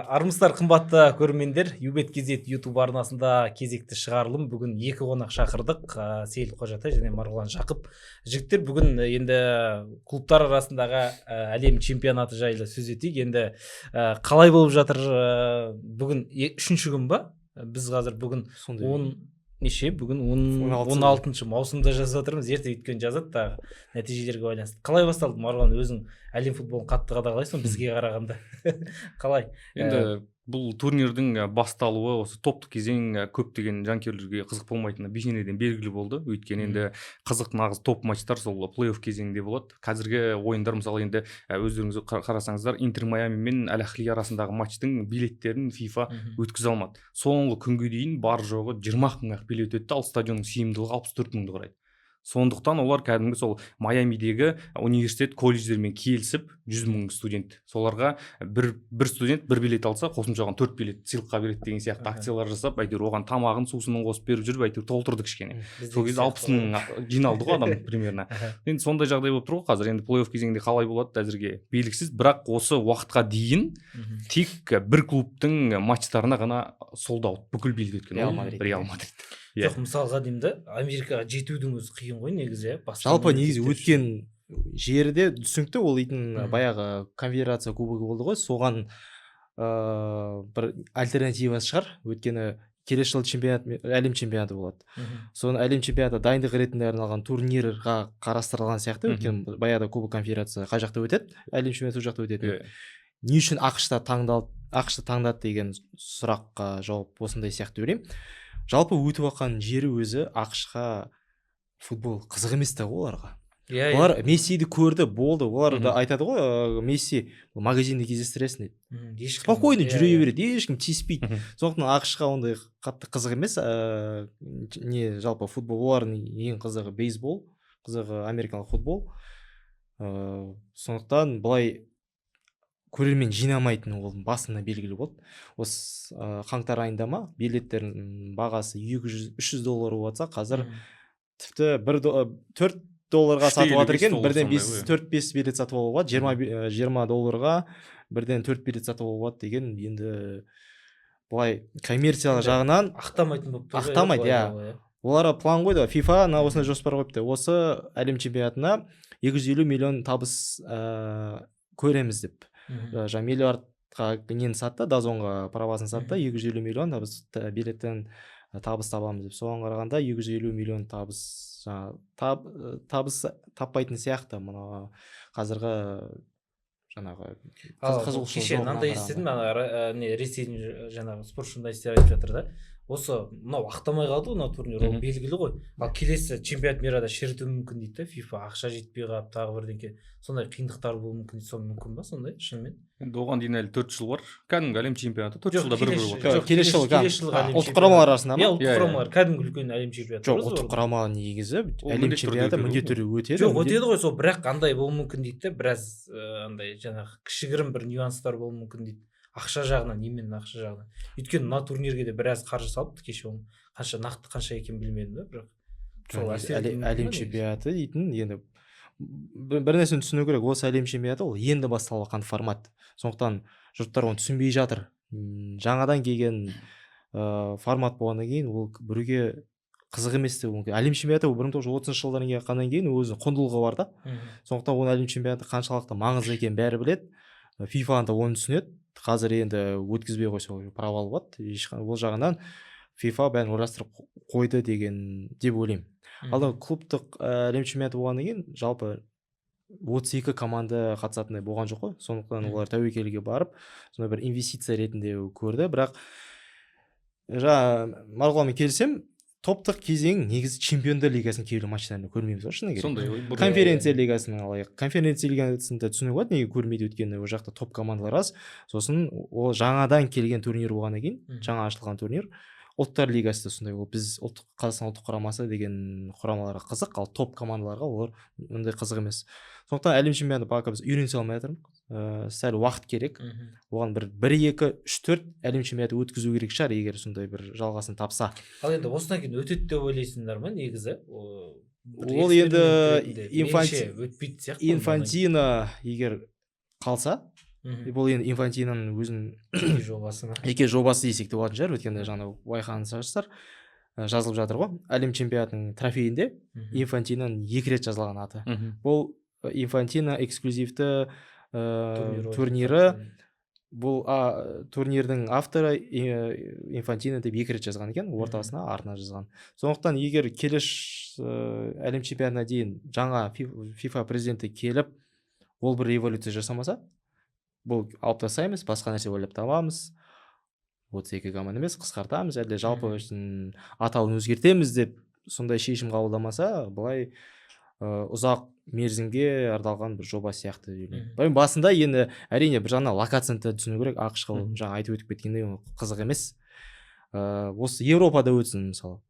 Армысыздар қымбатты көрермендер, Юбет.kz YouTube арнасында кезекті шығарылым. Бүгін екі қонақ шақырдық, Сейіл Қожатай және Марғұлан Жақып. Жігіттер, бүгін енді клубтар арасындағы әлем чемпионаты жайлы сөз етейік. Енді қалай болып жатыр? Бүгін 3-ші күн ба? Біз қазір бүгін 16 маусымда жазып жатырмыз. Ерте өткен жазады тағы нәтижелерге байланысты. Қалай басталды, Марғұлан, өзің әлем футболын қатты қадағалайсың бізге қарағанда? Қалай? Енді бұл турнирдің басталуы осы топтық кезең көптеген жанкүйерлерге қызық болмайтыны бейнеден белгілі болды. Өйткені енді қызық нағыз топ матчтар сол плей-офф кезеңінде болады. Қазіргі ойындар мысалы енді өздеріңіз қарасаңыздар, Интер Майами мен Аль Ахли арасындағы матчтың билеттерін FIFA өткізе алмады. Соңғы күнге дейін бар жоғы 20 мыңға билет өтті, ал стадионның сыйымдылығы 64 мыңды құрайды. Сондықтан олар кәдімгі сол Майамидегі университет колледждермен келісіп 100 мың студент, соларға бір студент бір билет алса, қосымша оған 4 билет сыйлыққа береді деген сияқты акциялар жасап, әйтеуір оған тамағын сусынын қосып беріп жүріп, әйтеуір толтырды кішкене. Сол кезде 60 мың жиналды ғой адам примерно. Енді сондай жағдай болып тұр ғой қазір. Енді плей-офф кезеңінде қалай болады әзірге белгісіз, бірақ осы уақытқа дейін тек бір клубтың матчтарына ғана солдаут бүкіл билет өткен. Реал Мадрид. Жоқ, мысалға деймді, Америкаға жетудің өзі қиын ғой негізі. Жалпы негізі өткен жерде түсінікті, ол дейтін баяғы конфедерация кубогы болды ғой, соған бір альтернативасы шығар. Өйткені келесі жылы әлем чемпионаты болады. Соның әлем чемпионаты дайындық ретінде арналған турнирға қарастырылған сияқты. Өйткені баяғыда кубок конфедерация қай жақта өтеді, әлем чемпионаты сол жақта өтеді. Не үшін ақш-та таңдады деген сұраққа жауап осындай сияқты берейін. Жалпы өтіп аққан жері өзі ақшқа футбол қызық емес та оларға. Олар Мессиді көрді, болды. Олар да айтады ғой, Месси магазинде кездестіресің дейді. Спокойно жүре береді, ешкім тиіспейді. Сондықтан ақшқа ондай қатты қызық емес. Жалпы футбол олардың ең қызығы бейсбол, қызығы америкалық футбол. Сондықтан былай көрермен жинамайтын ол басында белгілі болды. Осы қаңтар айында ма билеттердің бағасы $200-300 болса, қазір тіпті $4 сатып жатыр екен. Бірден 4-5 билет сатып алуға, $20 бірден 4 билет сатып алуға деген енді былай коммерциялық жағынан ақтамайтын болып тұр. Ақтамайды, олар план қойды. FIFA осындай жоспар қойыпты. Осы әлем чемпионатына 250 миллион табыс көреміз деп. Миллиардқа нені сатты, Дазонға правасын сатты, 250 миллион билеттен табыс табамыз деп. Соған қарағанда 250 миллион табыс таппайтын сияқты мұны қазіргі жаңағы кеше мынандай естідім, Ресейдің жаңағы спорт журналистері айтып жатыр да, осы мынау ақтамай қалды, мынау турнир ол белгілі ғой, ал келесі чемпионат мирада шертуі мүмкін дейді, FIFA ақша жетпей қалып тағы бірдеңке, сондай қиындықтар болуы мүмкін дейді. Сол мүмкін ба сондай шынымен? Енді оған дейін әлі 4 жыл бар. Кәдімгі әлем чемпионаты 4 жылда бір болады. Келесі жылы ұлттық құрамалар арасында ма? Ұлттық құрамалар кәдімгі үлкен әлем чемпионаты. Жоқ, ұлттық құрамалар негізі әлем чемпионаты міндетті түрде өтеді. Жоқ, өтеді ғой, сол бірақ андай болуы мүмкін дейді, біраз андай жаңағы кішігірім бір нюанстар болуы мүмкін дейді. Ақша жағынан, именно ақша жағынан. Өйткені мына турнирге де біраз қаржы салыпты кеше, оны нақты қанша екенін білмедім да, бірақ әлем чемпионаты дейтін енді бір нәрсені түсіну керек. Осы әлем чемпионаты ол енді басталып жатқан формат. Сондықтан жұрттар оны түсінбей жатыр. Жаңадан келген формат болғаннан кейін ол біреуге қызық емес те мүмкін. Әлем чемпионаты 1930 жылдан кейін өзінің құндылығы бар да. Сондықтан оны әлем чемпионаты қаншалықты маңызды екенін бәрі біледі. FIFA да оны түсінеді. Қазір енді өткізбей қойса провал болады. Ол жағынан FIFA бәрін ойластырып қойды деп ойлаймын. Ал клубтық әлем чемпионаты болғаннан кейін жалпы 32 команда қатысатындай болған жоқ қой. Сондықтан олар тәуекелге барып, сондай бір инвестиция ретінде көрді. Бірақ Марғұланмен келісем, топтық кезең негізі чемпиондар лигасының кейбір матчтарын көрмейміз ғой, шыны керек. Конференция лигасын алайық. Конференция лигасында түсіну болады, неге көрмейді, өйткені ол жақта топ командалар аз. Сосын ол жаңадан келген турнир болғаннан кейін, жаңа ашылған турнир. Ұлттар лигасы да сондай, ол біз Қазақстан ұлттық құрамасы деген құрамаларға қызық, ал топ командаларға олар ондай қызық емес. Сондықтан әлем чемпионаты пока біз үйрене алмай жатырмыз. Сәл уақыт керек. Оған бір 1-2-3-4 әлем чемпионаты өткізу керек шығар, егер сондай бір жалғасын тапса. Ал енді осыдан кейін өтеді деп ойлайсыңдар ма негізі? Ол енді Инфантино егер қалса, бұл енді Инфантиноның өзінің жобасы ма? жеке жобасы десек те болатын шығар, өйткені жаңа байқағансыздар жазылып жатыр ғой, әлем чемпионатының трофейінде Инфантиноның 2 рет жазылған аты. Бұл Инфантино эксклюзивті турнирі. Бұл турнирдің авторы Инфантино деп 2 рет жазған екен, ортасына артына жазған. Сондықтан егер әлем чемпионатына дейін жаңа FIFA президенті келіп, ол бір революция жасамаса, бұл алып тастаймыз, басқа нәрсе ойлап табамыз, 32 команда емес, қысқартамыз, әлде жалпы атауын өзгертеміз деп сондай шешім қабылдамаса, былай ұзақ мерзімге арналған бір жоба сияқты ойлаймын. Басында енді әрине бір жағынан локацияны түсіну керек, ақш-қа жаңа айтып өтіп кеткендей қызық емес. Осы Европада өтсін мысалы.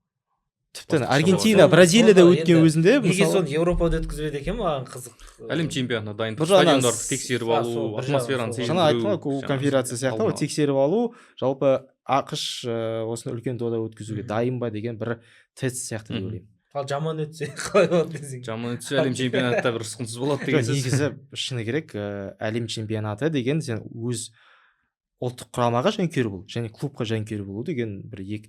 Тіпті Аргентина, Бразилияда өткен өзінде неге соны Европада өткізбеді екен, маған қызық. Әлем чемпионатына дайындық, стадиондарды тексеріп алу, атмосфераны сезіндіру. Жаңа айттым ғой, конфедерация сияқты ғой, тексеріп алу, жалпы ақш осыны үлкен дода өткізуге дайын ба деген бір тест сияқты деп ойлаймын. Ал жаман өтсе қалай болады десең? Жаман өтсе әлем чемпионатта бір ұсқынсыз болады деген сөз. Негізі шыны керек, әлем чемпионаты деген сен өз ұлттық құрамаға жанкүйер болу және клубқа жанкүйер болу деген бір екі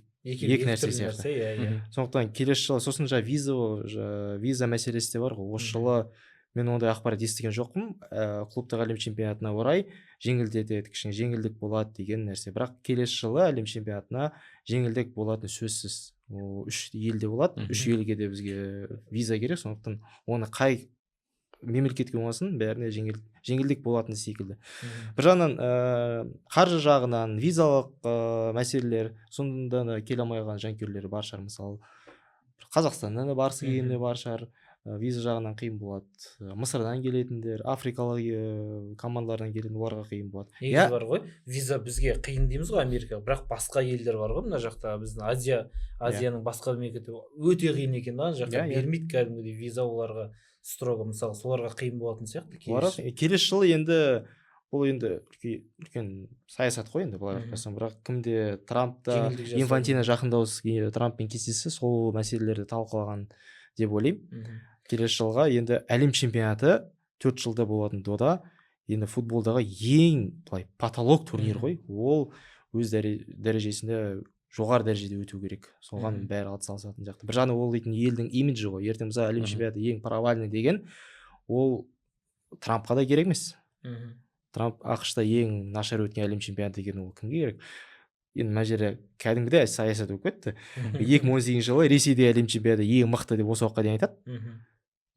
нәрсе сияқты. Сондықтан келесі жылы сосын виза мәселесі де бар ғой. Осы жылы мен ондай ақпарат естіген жоқпын. Клубтық әлем чемпионатына орай кішкене жеңілдік болады деген нәрсе. Бірақ келесі жылы әлем чемпионатына жеңілдік болатын сөзсіз. 3 елде болады. 3 елге де бізге виза керек. Сондықтан оны қай мемлекетке болсын, бәріне жеңілдік болатын секілді. Бір жағынан қаржы жағынан, визалық мәселелер, сонда да келе алмай қалған жанкүйерлер бар шығар. Мысалы, Қазақстаннан да барсы келгендер бар шығар. Виза жағынан қиын болады. Мысырдан келетіндер, африкалық командалардан келетін оларға қиын болады. Негізі бар ғой, виза бізге қиын дейміз ғой Америка, бірақ басқа елдер бар ғой, мына жақта біздің Азияның басқа мемлекеті өте қиын екен, ана жақта бермейді кәдімгідей виза оларға строго, мысалы соларға қиын болатын сияқты. Келесі жылы енді бұл енді үлкен саясат қой енді былай айтсам, бірақ кімде Трампта Инфантино жақында Трамппен кездессе сол мәселелерді талқылаған деп ойлаймын. Келесі жылға енді әлем чемпионаты 4 жылда болатын дода, енді футболдағы ең потолок турнир ғой. Ол өз дәрежесінде жоғары дәрежеде өту керек. Соған бәрі атсалысатын сияқты. Бір жағынан ол дейтін елдің имиджі ғой. Ертең мысалы әлем чемпионаты ең провальный деген, ол Трампқа да керек емес. Трамп ақшта ең нашар өткен әлем чемпионаты деген ол кімге керек? Енді мына жерде кәдімгідей саясат болып кетті. 2018 жылы Ресейде әлем чемпионаты ең мықты деп осы уақытқа дейін айтады.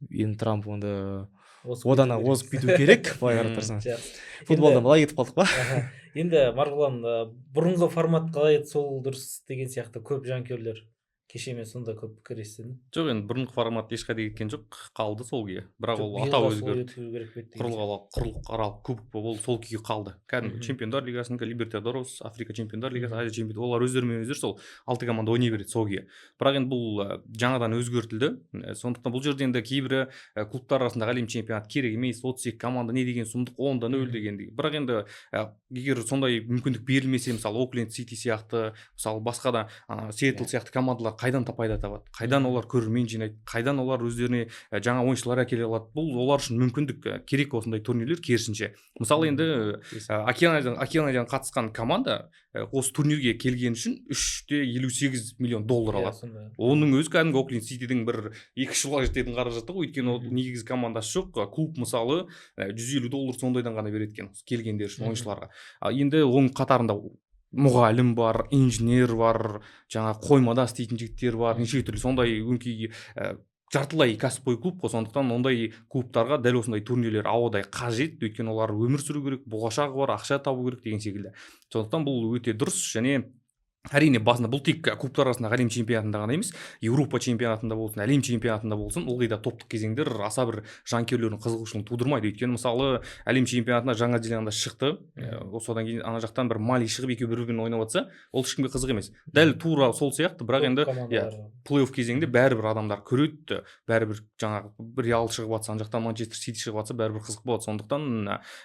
Енді Трамп онда одан озып кету керек, былай қарап тұрсаң. Футболдан былай кетіп қалдық па? Енді Марғұлан, бұрынғы формат қалай еді, сол дұрыс деген сияқты көп жанкүйерлер кеше мен сонда көп пікір естідім. Жоқ, енді бұрынғы формат ешқайда кеткен жоқ, қалды сол күйі. Бірақ ол атау өзгерді. Құрлықаралық кубок ол сол күйі қалды. Кәдімгі чемпиондар лигасының Либертадорос, Африка чемпиондар лигасы, Азия чемпионаты, олар өздерімен өздері сол 6 команда ойнай береді сол күйі. Бірақ енді бұл жаңадан өзгертілді. Сондықтан бұл жерде енді кейбір клубтар арасындағы әлем чемпионаты керек емес, 32 команда не деген сұмдық, 10-дан 0 дегендей. Бірақ енді егер сондай мүмкіндік берілмесе, мысалы Окленд Сити сияқты, мысалы басқа да Сиэтл сияқты командалар қайдан пайда табады, қайдан олар көрермен жинайды, қайдан олар өздеріне жаңа ойыншылар әкеле алады. Бұл олар үшін мүмкіндік керек осындай турнирлер, керісінше. Мысалы енді Океаниядан қатысқан команда осы турнирге келген үшін $3.58 миллион алады. Оның өзі кәдімгі Окленд Ситидің бір 2 жылға жететін қаражаты ғой, өйткені ол негізгі командасы жоқ. Клуб мысалы $150 сондайдан ғана береді екен келгендер үшін ойыншыларға. Енді оның қатарында мұғалім бар, инженер бар, жаңа қоймада істейтін жігіттер бар, неше түрлі сондай өңкей жартылай кәсіпқой клуб қой. Сондықтан ондай клубтарға дәл осындай турнирлер ауадай қажет, өйткені олар өмір сүру керек, болашағы бар, ақша табу керек деген секілді. Сондықтан бұл өте дұрыс. Және әрине басында бұл тек клубтар арасындағы әлем чемпионатында ғана емес, Еуропа чемпионатында болсын, әлем чемпионатында болсын, ылғи да топтық кезеңдер аса бір жанкүйерлердің қызығушылығын тудырмайды. Өйткені мысалы әлем чемпионатына Жаңа Зеландия шықты, содан кейін ана жақтан бір Мали шығып екеуі бір-бірімен ойнап жатса, ол ешкімге қызық емес. Дәл тура сол сияқты, бірақ енді плей-офф кезеңінде бәрібір адамдар көреді, бәрібір жаңағы Реал шығып жатса, ана жақтан Манчестер Сити шығып жатса, бәрібір қызық болады. Сондықтан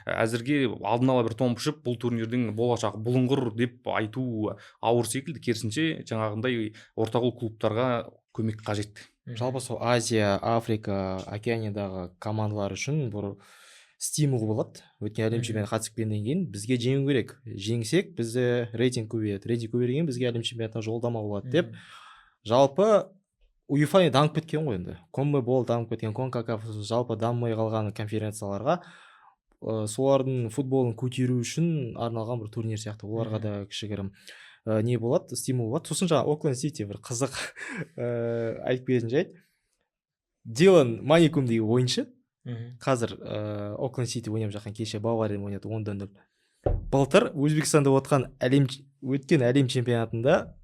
әзірге алдын ала бір томпышып, бұл турнирдің болашағы бұлыңғыр деп айту ауыр секілді. Керісінше жаңағындай ортағол клубтарға көмек қажет. Жалпы сол Азия, Африка, Океаниядағы командалар үшін бұл стимул болады. Өткен әлем чемпионатына қатысып келгеннен кейін бізге жеңу керек. Жеңсек бізде рейтинг көбейеді. Рейтинг көбейген бізге әлем чемпионатына жолдама болады деп. Жалпы UEFA дамып кеткен ғой енді. CONMEBOL дамып кеткен, CONCACAF жалпы дамымай қалған конференцияларға солардың футболын көтеру үшін арналған бір турнир сияқты. Оларға да кішігірім не болады, стимул болады. Сосын жаңа Окленд Сити бір қызық айтып кететін жайт. Дилан Маникум деген ойыншы қазір Окленд Сити ойнап жатқан, кеше Бавариямен ойнады 10-0. Былтыр Өзбекстанда өткен әлем чемпионатында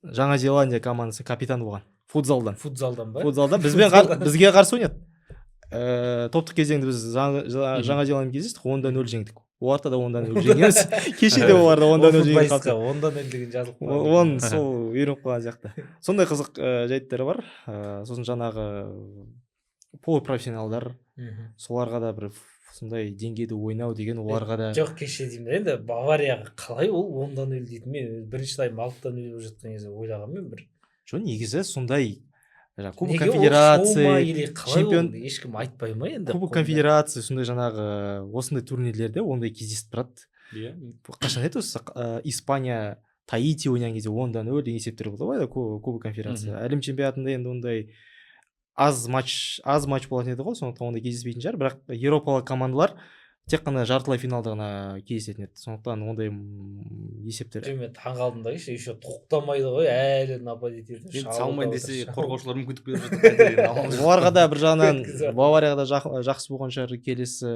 Жаңа Зеландия командасы капитан болған. Футзалдан ба? Футзалдан бізге қарсы ойнады. Топтық кезеңде біз Жаңа Зеландиямен кездестік, 10-0 жеңдік. Оларда да 10-0 жеңеміз. Кеше де оларда 10-0 жеңген қалды. 10-0 деген жазылып қалды. Оны сол үйреніп қалған сияқты. Сондай қызық жайттары бар. Сосын жаңағы полупрофессионалдар, соларға да бір сондай деңгейде ойнау деген оларға да. Жоқ, кеше деймін енді Баварияға қалай ол 10-0 дейді. Мен бірінші тайм 6-0 болып жатқан кезде ойлағанмен бір. Жоқ, негізі сондай Кубок конфедерации, чемпион ешкім айтпай ма енді? Кубок конфедерации сондай жаңағы осындай турнирлерде ондай кездесіп тұрады. Қашан еді осы Испания Таити ойнаған кезде 10-0 деген есептер болды ғой, Кубок конфедерации. Әлем чемпионатында енді ондай аз матч болатын еді ғой, сондықтан ондай кездеспейтін шығар, бірақ еуропалық командалар тек қана жартылай финалда ғана кездесетін еді. Сондықтан ондай есептер. Мен таңғалдым да, еще тоқтамайды ғой, әлі нападить етіп. Енді салмайын десе қорғаушылар мүмкіндік беріп жатыр. Оларға да бір жағынан Баварияға да жақсы болған шығар, келесі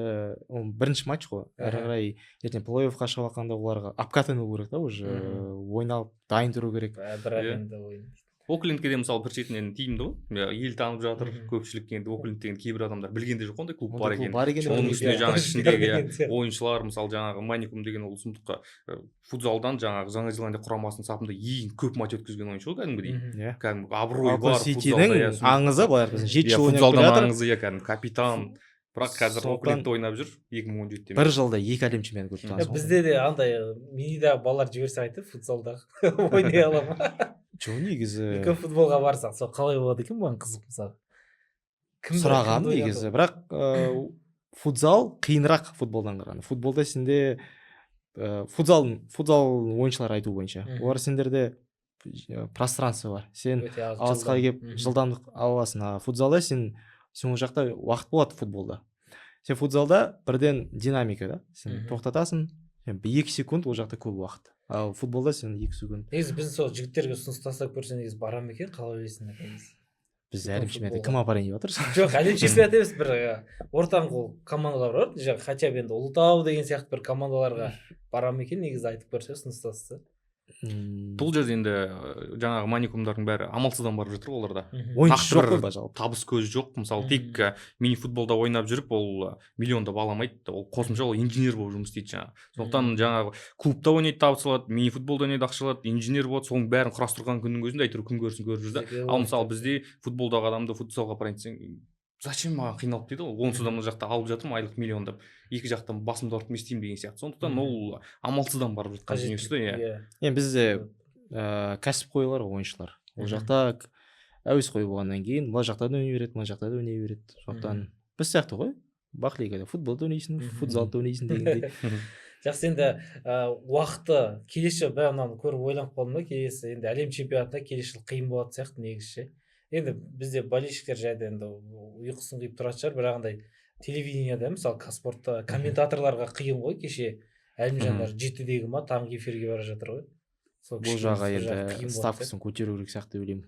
бірінші матч қой. Әрі қарай ертең плей-оффқа шығып жатқанда оларға обкатану керек та, уже ойналып дайын тұру керек. Бірақ енді ойын. Оклендке де мысалы бір шетінен тиімді ғой, ел танып жатыр, көпшілік енді Окленд деген кейбір адамдар білгенде жоқ қондай клуб бар екен. Оның үстіне жаңа ішіндегі ойыншылар, мысалы жаңағы Маникум деген ол сұмдыққа футзалдан жаңағы Жаңа Зеландия құрамасының сапында ең көп матч өткізген ойыншы ғой кәдімгідей. Кәдімгі абыройы бар футзалда. Аңызы былай біз 7 жыл ойнап футзалдан аңызы, кәдімгі капитан. Бірақ қазір Оклендте ойнап жүр 2017-те. Бір жылда 2 әлем чемпионы көріп. Бізде де андай минидағы балалар жіберсе айтып футзалдағы ойнай ала ма? Жоқ, негізі үлкен футболға барсақ сол қалай болады екен, маған қызық мысалы. Сұраған негізі, бірақ футзал қиынырақ футболдан қарағанда. Футболда сенде футзал ойыншылар айту бойынша, олар сендерде пространство бар. Сен алысқа келіп жылдамдық аласың. Футзалда сен ол жақта уақыт болады футболда. Сен футзалда бірден динамика да. Сен тоқтатасың, 2 секунд ол жақта көп уақыт. Ал футболда сен 2 секунд. Негізі біз сол жігіттерге ұсыныс тастап көрсе негізі барам екен, қалай ойлайсың? Біз әлем чемпионатына кім апарайын деп жатырсыз? Жоқ, әлем чемпионаты емес, бір ортаңғы командалар бар. Жаңағы хотя бы енді Ұлытау деген сияқты бір командаларға барам екен, негізі айтып көрсе, ұсыныс тастаса. Бұл жерде енді жаңағы Маникумдардың бәрі амалсыздан барып жатыр оларда. Ойыншы жоқ қой жалпы. Табыс көзі жоқ. Мысалы тек мини футболда ойнап жүріп ол миллионда баламайды. Ол қосымша ол инженер болып жұмыс істейді жаңағы. Сондықтан жаңағы клубта ойнайды, табыс алады, мини футболда ойнайды, ақша алады, инженер болады. Соның бәрін құрастырған күннің өзінде әйтеуір күн көрсін көріп жүрді. Ал мысалы бізде футболдағы адамды футзалға апарайын десең, зачем маған қиналып дейді ғой, онсыз да мына жақта алып жатырмын айлық миллиондап, екі жақтан басымды ауыртып не істеймін деген сияқты. Сондықтан ол амалсыздан барып жатқан дүниесі да. Енді бізде кәсіп қойлар ойыншылар. Ол жақта әуесқой болғаннан кейін мына жақта да ойнай береді, мына жақта да ойнай береді. Сондықтан біз сияқты ғой, бақ лигада футболда ойнайсың, футзалда ойнайсың дегендей. Жақсы, енді уақыты келесі бағананы көріп ойланып қалдым да, келесі енді әлем чемпионатында келесі жыл қиын болады сияқты негізі. Енді бізде болельщиктер жайды енді ұйқысын қиып тұратын шығар, бірақ андай телевидениеда мысалы Казспортта комментаторларға қиын ғой. Кеше Әлімжандар 7-дегі ма таңғы эфирге бара жатыр ғой. Бұл жаға енді ставкасын көтеру керек сияқты ойлаймын.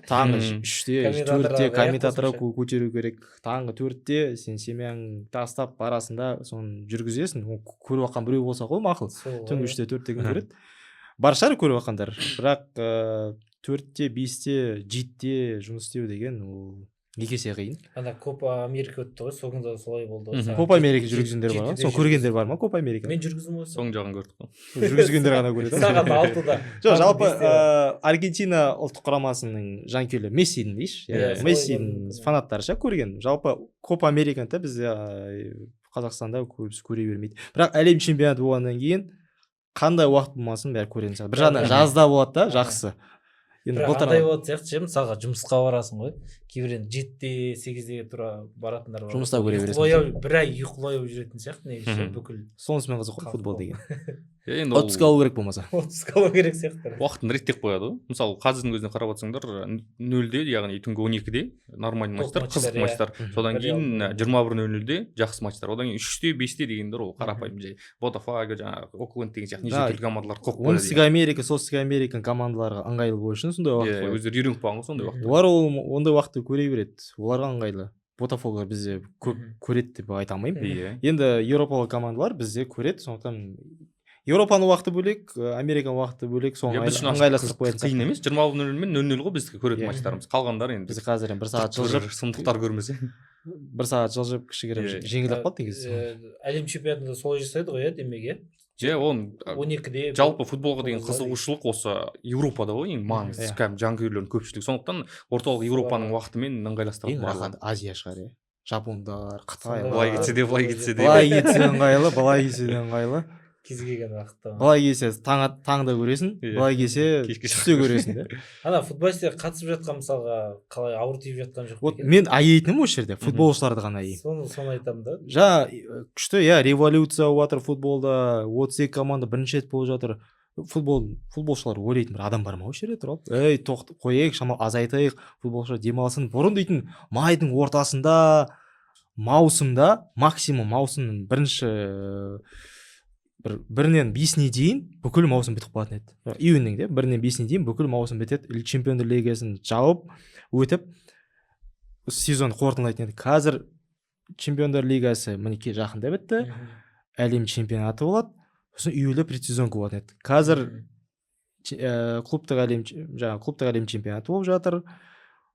Таңғы 3-те 4-те комментаторы көтеру керек. Таңғы 4-те сен семьяң тастап барасында соны жүргізесің. Көріп жатқан біреу болса ғой мақұл. Түнгі 3-те 4-те кім көреді? Бар шығар көріп жатқандар. Бірақ 4-те 5-те 7-те жұмыс істеу деген ол неге есе қиын. Ана Копа Америка өтті ғой, соңында солай болды. Копа Америка жүргізгендер бар ма? Соны көргендер бар ма Копа Америка? Мен жүргіздім ғой. Соң жағын көрдік қой. Жүргізгендер ғана көреді. Сағат 6-да. Жоқ, жалпы Аргентина ұлттық құрамасының жанкүйерлері Мессидің дейші. Мессидің фанаттары ша көрген. Жалпы Копа Американы бізде Қазақстанда көбісі көре бермейді. Бірақ әлем чемпионаты болғаннан кейін қандай уақыт болмасын бәрі көретін шығар. Бір жағынан жазда болады да, жақсы. енді бірақ былтыр андай болатын сияқты ше, мысалға жұмысқа барасың ғой, кейбір енді 7-8-ге тура баратындар бар. Жұмыста көре бересің. Ұйқылай, бір ай ұйқылай болып жүретін сияқты негізі ше, бүкіл сонысымен қызық қой Қалып футбол қалды. деген. енді ол Отпуск алу керек болмаса. отпуск алу керек сияқты. уақытын реттеп қояды ғой. Мысалы қазірдің өзіне қарап жатсаңдар 0-де, яғни түнгі 12-де нормальный Топ матчтар, матчтар, қызық иә. матчтар. Содан Бір кейін алдын. 21:00-де жақсы матчтар. Одан кейін 3-те, 5-те дегендер ол қарапайым жай. Ботафаго, жаңағы Окленд деген сияқты неше түрлі командалар қойып қояды. Оңтүстік Америка, солтүстік Америка командаларға ыңғайлы болу үшін сондай уақыт қояды. Өздері үйреніп қалған ғой сондай уақытта. Олар ондай уақытты көре береді. Оларға ыңғайлы. Ботафого бізде көп көреді деп айта алмаймын. Иә. Енді еуропалық командалар бізде көреді, сондықтан Еуропаның уақыты бөлек, Американың уақыты бөлек, соны Біз үшін ыңғайластырып қоятын қиын сияқты. емес. 20:00 мен 00 ғой біздікі көретін Иә. матчтарымыз. Қалғандары енді Біз қазір 1 сағат жылжып, сұмдықтар көрмесе. 1 сағат жылжып кішігірім Иә. жеңілдеп қалды негізі. Әлем чемпионатында солай жасайды ғой, иә, демек, иә. Оны 12-де жалпы футболға деген футболға қызығушылық осы Еуропада ғой ең маңызды. Иә. Кәдімгі жанкүйерлердің көпшілігі. Сондықтан орталық Еуропаның уақытымен ыңғайластырып Ең рахат Азия шығар, иә. Жапондар, Қытай. Былай кетсе де, былай кетсе де. Былай кетсе ыңғайлы, былай кетсе де ыңғайлы. кез келген уақытта. Былай келсе таңда көресің, Иә. былай келсе Кешке түсте көресің де. Ана футболистер қатысып жатқан мысалға қалай ауыр тиіп жатқан жоқ Вот екен? мен аяйтыным осы жерде футболшыларды ғана аяймын. Соны айтамын да. Жаңа күшті, иә, революция болып жатыр футболда, 32 команда бірінші рет болып жатыр. Футболшылар ойлайтын бір адам бар ма осы жерде тұрып? Ей, тоқтап қояйық, шамалы азайтайық, футболшылар демалсын. Бұрын дейтін майдың ортасында, маусымда, максимум маусымның бірінен 5-не дейін бүкіл маусым бітіп қалатын еді. Июньнің де 1-нен 5-не дейін бүкіл маусым бітеді. Чемпиондар лигасын жауып өтіп сезон қорытындылайтын еді. Қазір чемпиондар лигасы мінекей жақында бітті. Әлем чемпионаты болады. Сосын үйлі предсезонка болатын еді. Қазір клубтық әлем чемпионаты болып жатыр.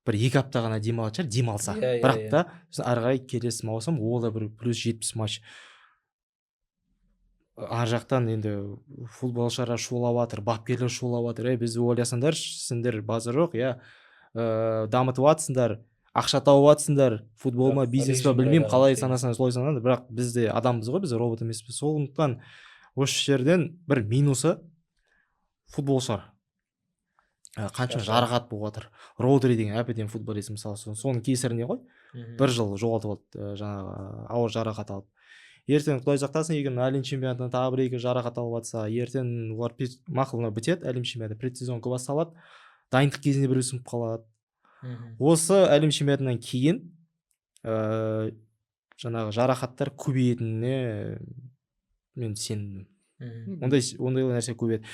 Бір 2 апта ғана демалатын шығар, демалса. Бірақ та ары қарай келесі маусым ол да бір плюс 70 матч. Ар жақтан енді футболшылар шулап жатыр, бапкерлер шулап жатыр. Бізді ойласаңдар, сендер базар жоқ, иә, дамытып жатсыңдар, ақша тауып жатсыңдар, футбол ма, бизнес па, білмеймін, қалай санасаңыз солай санаңдар, бірақ бізде адамбыз ғой, біз робот емеспіз. Сондықтан осы жерден бір минусы футболшылар қанша жарақат болып жатыр. Родри деген әбден футболист мысалы, соның кесіріне ғой. 1 жыл жоғалтып алды, жаңағы ауыр жарақат алып. Ертең Құдай сақтасын, егер әлем чемпионатында тағы 1-2 жарақат алып жатса, ертең олар мақұлына бітеді, әлем чемпионаты предсезонка басталады, дайындық кезінде бір өсіп қалады. Осы әлем чемпионатынан кейін жаңағы жарақаттар көбейетініне мен сенімдімін. Ондай нәрсе көбейеді.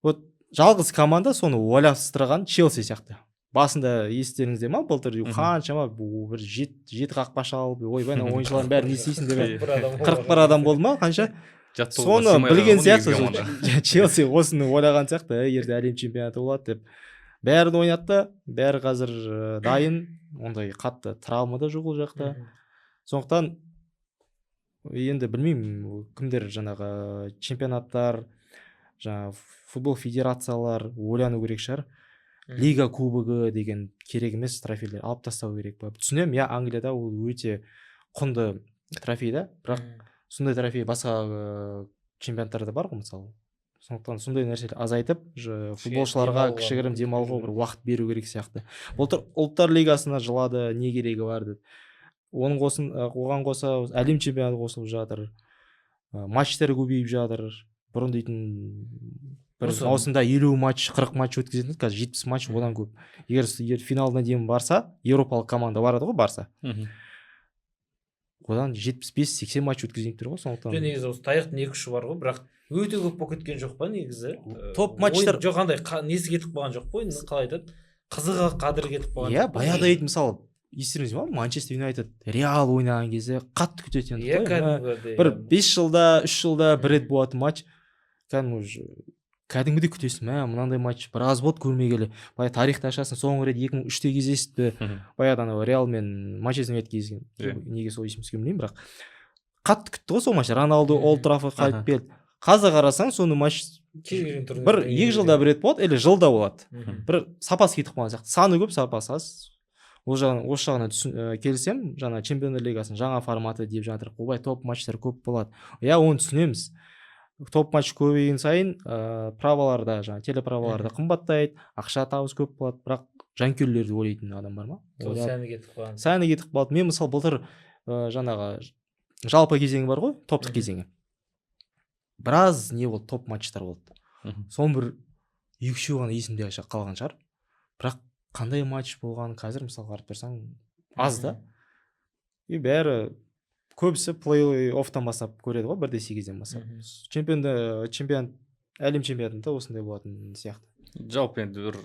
Вот жалғыз команда соны ойластырған Челси сияқты. Басында естеріңізде ма, былтыр қаншама бір 7 қақпашы алып, ойбай, ойыншылардың бәрін не істейсің деп 41 адам болды ма, қанша? Соны білген сияқты Челси осыны ойлаған сияқты, ертең әлем чемпионаты болады деп. Бәрін ойнатты, бәрі қазір дайын, ондай қатты травма да жоқ ол жақта. Сондықтан енді білмеймін, кімдер жаңағы чемпионаттар, жаңағы футбол федерациялар ойлану керек шығар. Лига кубогы деген керек емес трофейлер алып тастау керек па? Түсінемін, иә, Англияда ол өте құнды трофей да, бірақ сондай трофей басқа чемпионаттарда бар ғой мысалы. Сондықтан сондай нәрселерді азайтып, футболшыларға кішігірім демалуға бір уақыт беру керек сияқты. Былтыр ұлттар лигасына жылады, не керегі бар деді. Оған қоса әлем чемпионаты қосылып жатыр. Матчтар көбейіп жатыр. Бұрын дейтін бір маусымда 50 матч, 40 матч өткізетін, қазір 70 матч одан көп. Егер финалына дейін барса, еуропалық команда барады ғой, барса. Одан 75-80 матч өткізейін тұр ғой, сондықтан. Негізі осы таяқтың 2 ұшы бар ғой, бірақ өте көп болып кеткен жоқ па негізі? Топ матчтар жоқ, андай несі кетіп қалған жоқ па, қалай айтады? Қызығы қадірі кетіп қалған. Иә, баяғыда еді мысалы, естеріңізде ма, Манчестер Юнайтед Реал ойнаған кезде қатты күтетін ғой. Бір 5 жылда, 3 жылда бір рет болатын матч. Кәдімгідей күтесің, мынандай матч біраз болды көрмегелі. Бая тарихты ашасың, соңғы рет 2003-те кездесті. Баяғыда Реал мен Манчестер Юнайтед кездескен. Неге сол есім түскен білмеймін, бірақ қатты күтті ғой сол матч. Роналду Олд Траффордқа қайтып келді. Қазір қарасаң, соны матч бір 2 жылда бір рет болады, или жылда болады. Бір сапасы кетіп қалған сияқты. Саны көп, сапасы аз. Осы жағына келсем, жаңа чемпиондар лигасының жаңа форматы деп жатыр. Топ матчтар көп болады. Иә, оны түсінеміз. топ матч көбейген сайын праваларда жаңағы телеправаларда қымбаттайды, ақша табыс көп болады, бірақ жанкүйерлерді ойлайтын адам бар ма? сол сәні кетіп қалған. Сәні кетіп қалады. Мен мысалы былтыр жаңағы жалпы кезеңі бар ғой, топтық кезеңі. Біраз не болды, топ матчтар болды. Соның бір 2-3 ғана есімде қалған шығар. Бірақ қандай матч болған қазір мысалы қарап тұрсаң аз да. И бәрі көбісі плей-оффтан бастап көреді ғой, 1-8-ден бастап. Әлем чемпионатында осындай болатын сияқты. Жалпы енді бір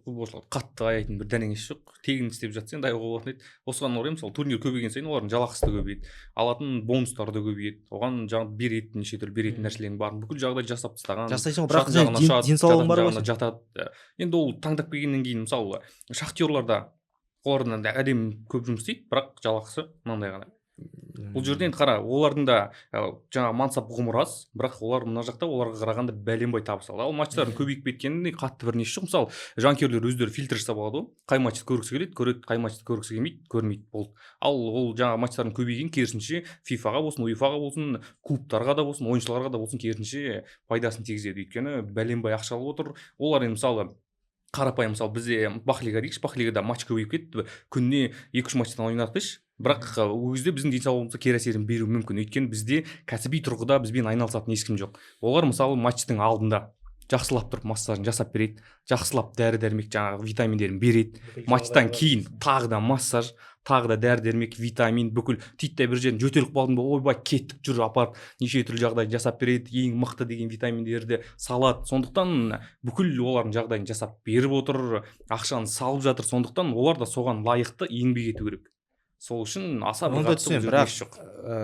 футболшылар қатты аяйтын бір дәнеңесі жоқ. Тегін істеп жатса енді аяуға болатын еді. Осыған орай мысалы турнир көбейген сайын олардың жалақысы да көбейеді. Алатын бонустары да көбейеді. Оған жаңағы беретін неше түрлі беретін нәрселердің барын бүкіл жағдай жасап тастаған. Жасайсың, бірақ денсаулығың бар ғой. Жатады. Енді ол таңдап келгеннен кейін мысалы шахтерларда олардан да әдемі көп жұмыс істейді, бірақ жалақысы мынандай ғана. Бұл жерде енді қара, олардың да жаңағы мансап ғұмыры аз, бірақ олар мына жақта оларға қарағанда бәленбай табыс алады. Ал матчтардың көбейіп кеткенінде қатты бір несі жоқ. Мысалы, жанкүйерлер өздері фильтр жасап алады ғой. Қай матчты көргісі келеді, көреді, қай матчты көргісі келмейді, көрмейді, болды. Ал ол жаңағы матчтардың көбейген керісінше FIFA-ға болсын, UEFA-ға болсын, клубтарға да болсын, ойыншыларға да болсын керісінше пайдасын тигізеді. Өйткені бәленбай ақша алып отыр. Олар енді мысалы қарапайым мысалы бізде Бахлига дейікші, Бахлигада матч көбейіп кетті, күніне 2-3 матчтан ойнадық дейші. Бірақ ол кезде біздің денсаулығымызға кері әсерін беруі мүмкін. Өйткені бізде кәсіби тұрғыда бізбен айналысатын ешкім жоқ. Олар мысалы матчтың алдында жақсылап тұрып массажын жасап береді, жақсылап дәрі-дәрмек жаңағы витаминдерін береді. Матчтан кейін тағы да массаж, тағы да дәрі-дәрмек, витамин, бүкіл титтей бір жерін жөтеліп қалдым ба, ойбай кеттік жүр апарып неше түрлі жағдай жасап береді, ең мықты деген витаминдерді салады. Сондықтан бүкіл олардың жағдайын жасап беріп отыр, ақшаны салып жатыр. Сондықтан олар да соған лайықты еңбек ету керек. Сол үшін аса бір қатты жоқ.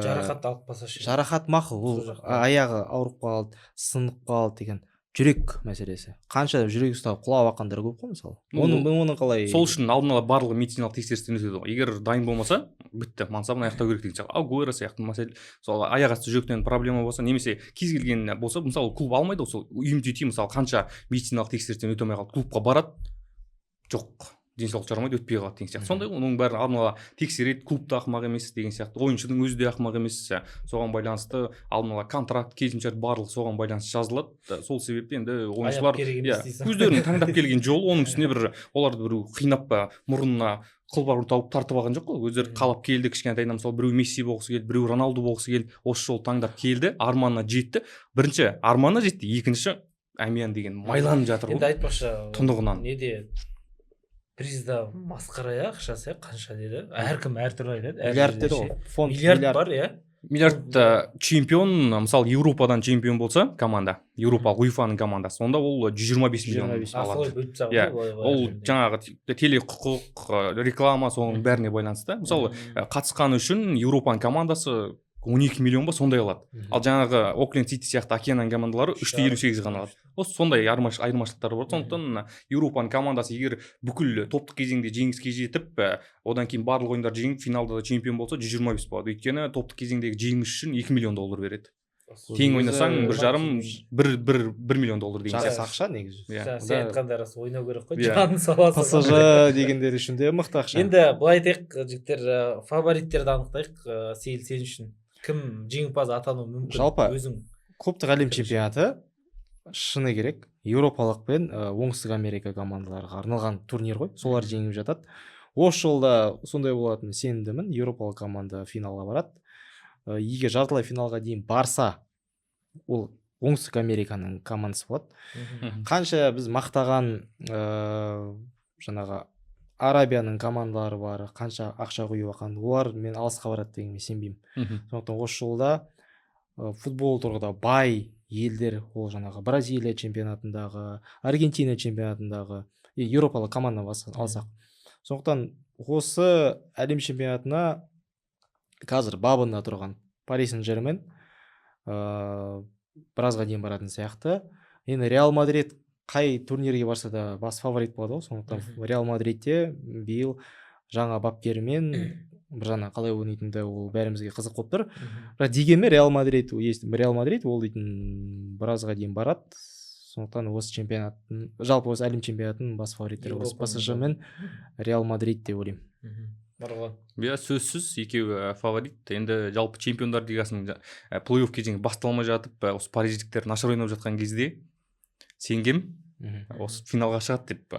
Жарақат алып қалса ше. Жарақат мақұл, ол аяғы ауырып қалды, сынып қалды деген. Жүрек мәселесі. Қанша жүрек ұстап құлап аққандар көп қой мысалы. Оны қалай? Сол үшін алдын ала барлығы медициналық тексерістен өтеді ғой. Егер дайын болмаса, бітті, мансабын аяқтау керек деген сияқты. Агуэро сияқты мәселе. Сол аяқ асты жүректен проблема болса, немесе кез келген болса, мысалы клуб алмайды ғой, сол UMTT мысалы қанша медициналық тексерістен өте алмай қалды, клубқа барады. Жоқ. Денсаулық жарамайды, өтпей қалады деген сияқты. Сондай оның бәрін алдын ала тексереді, клуб та ақымақ емес деген сияқты. Ойыншының өзі де ақымақ емес. Соған байланысты алдын ала контракт, келісімшарт барлығы соған байланысты жазылады. Сол себепті енді ойыншылар өздерінің таңдап келген жол, оның үстіне бір оларды біреу қинап мұрнына қылбарын тауып тартып алған жоқ қой. Өздері қалап келді, кішкентайынан мысалы біреу Месси болғысы келді, біреу Роналду болғысы келді. Осы жол таңдап келді, арманына жетті. Бірінші арманына жетті, екінші әмиян деген майланып жатыр ғой. Енді айтпақшы, тұндығынан. Неде призда масқара ақшасы қанша деді. Әркім әртүрлі айтады. Миллиард деді ғой. Фонд миллиард бар, иә. Миллиард чемпион, мысалы Еуропадан чемпион болса команда, Еуропалық УЕФАның командасы, онда ол 125 миллион алады. Ол жаңағы теле құқық, реклама соның бәріне байланысты. Мысалы қатысқан үшін Еуропаның командасы 12 миллион ба сондай алады. Ал жаңағы Окленд Сити сияқты океан командалары 3,58 ғана алады. Осы сондай айырмашылықтар бар. Сондықтан Еуропаның командасы егер бүкіл топтық кезеңде жеңіске жетіп, одан кейін барлық ойындар жеңіп, финалда да чемпион болса 125 болады. Өйткені топтық кезеңдегі жеңіс үшін 2 миллион доллар береді. Тең ойнасаң 1,5-1 миллион доллар деген сияқты ақша негізі. Сен айтқанда рас ойнау керек қой. Жанын саласың. ПСЖ дегендер үшін де мықты ақша. Енді былай айтайық, жігіттер, фавориттерді анықтайық. Сейіл, сен үшін кім жеңімпаз атануы мүмкін? Жалпы өзің клубтық әлем чемпионаты шыны керек Еуропалық пен Оңтүстік Америка командаларға арналған турнир ғой. Солар жеңіп жатады. Осы жолда сондай болатынын сенімдімін. Еуропалық команда финалға барады. Егер жартылай финалға дейін барса, ол Оңтүстік Американың командасы болады. Қанша біз мақтаған жаңағы Арабияның командалары бар, қанша ақша құйып алған, олар мен алысқа барады дегенге сенбеймін. Сондықтан осы жолда футбол тұрғыда бай елдер, ол жаңағы Бразилия чемпионатындағы, Аргентина чемпионатындағы, Еуропалық команда алсақ. Сондықтан осы әлем чемпионатына қазір бабында тұрған Пари Сен-Жермен біразға дейін баратын сияқты. Енді Реал Мадрид қай турнирге барса да бас фаворит болады ғой. Сондықтан Реал Мадридте биыл жаңа бапкермен бір жана қалай ойнайтынды ол бәрімізге қызық болып тұр. Бірақ дегенмен Реал Мадрид ол дейтін біразға дейін барады. Сондықтан осы чемпионаттың, жалпы осы әлем чемпионатының бас фавориттері осы ПСЖ мен Реал Мадрид деп ойлаймын. Марғұлан. Иә, сөзсіз екеуі фаворит. Енді жалпы чемпиондар лигасының плей-офф кезеңі басталмай жатып, осы париждіктер нашар ойнап жатқан кезде сенгем осы финалға шығады деп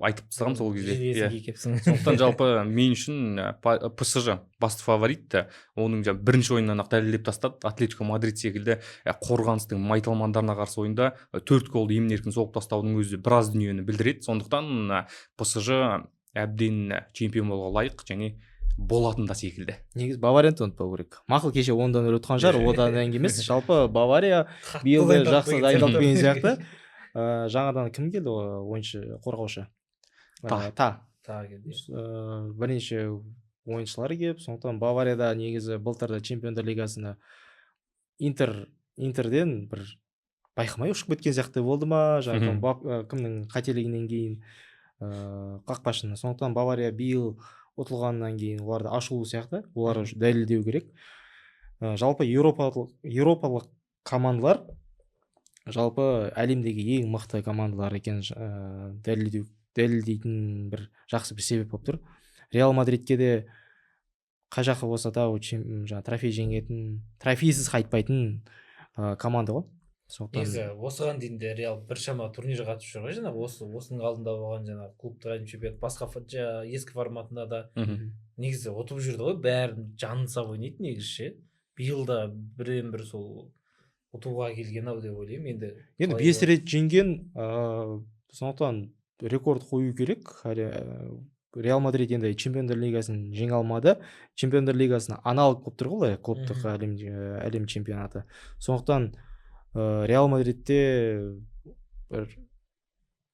айтып тастағам сол кезде. Сондықтан жалпы мен үшін ПСЖ басты фаворит. Оның бірінші ойыннан ақ дәлелдеп тастады. Атлетико Мадрид секілді қорғаныстың майталмандарына қарсы ойында 4 голды емін-еркін соғып тастаудың өзі біраз дүниені білдіреді. Сондықтан ПСЖ әбден чемпион болуға лайық және болатын да секілді. Негізі Баварияны ұмытпау керек. Мақұл кеше 10-дан ұтқан шығар, одан әңгіме емес. Жалпы Бавария биыл жақсы дайындалып келген сияқты. Жаңадан кім келді ойыншы, қорғаушы? Та келді. Бірнеше ойыншылар келіп, сондықтан Баварияда негізі былтырда чемпиондар лигасына Интерден бір байқамай ұшып кеткен сияқты болды ма? Кімнің қателігінен кейін қақпашыны. Сондықтан Бавария биыл ұтылғаннан кейін оларды ашулы сияқты, олар дәлелдеу керек. Жалпы еуропалық командалар жалпы әлемдегі ең мықты командалар екен дәлелдейтін бір жақсы бір себеп болып тұр. Реал Мадридке де қай жаққа болса да трофей жеңетін, трофейсіз қайтпайтын команда ғой. Негізі осыған дейін де Реал біршама турнирге қатысып жүр ғой, жаңағы осының алдында болған жаңағы клубтық әлем чемпионаты басқа ескі форматында да негізі ұтып жүрді ғой, бәрін жанын сап ойнайды негізі. Биыл да бірден-бір сол ұтуға келген ау деп ойлаймын. Енді 5 рет жеңген, сондықтан рекорд қою керек. Реал Мадрид енді чемпиондар лигасын жеңе алмады. Чемпиондар лигасына аналог болып тұр ғой, клубтық әлем чемпионаты. Сондықтан Реал Мадридте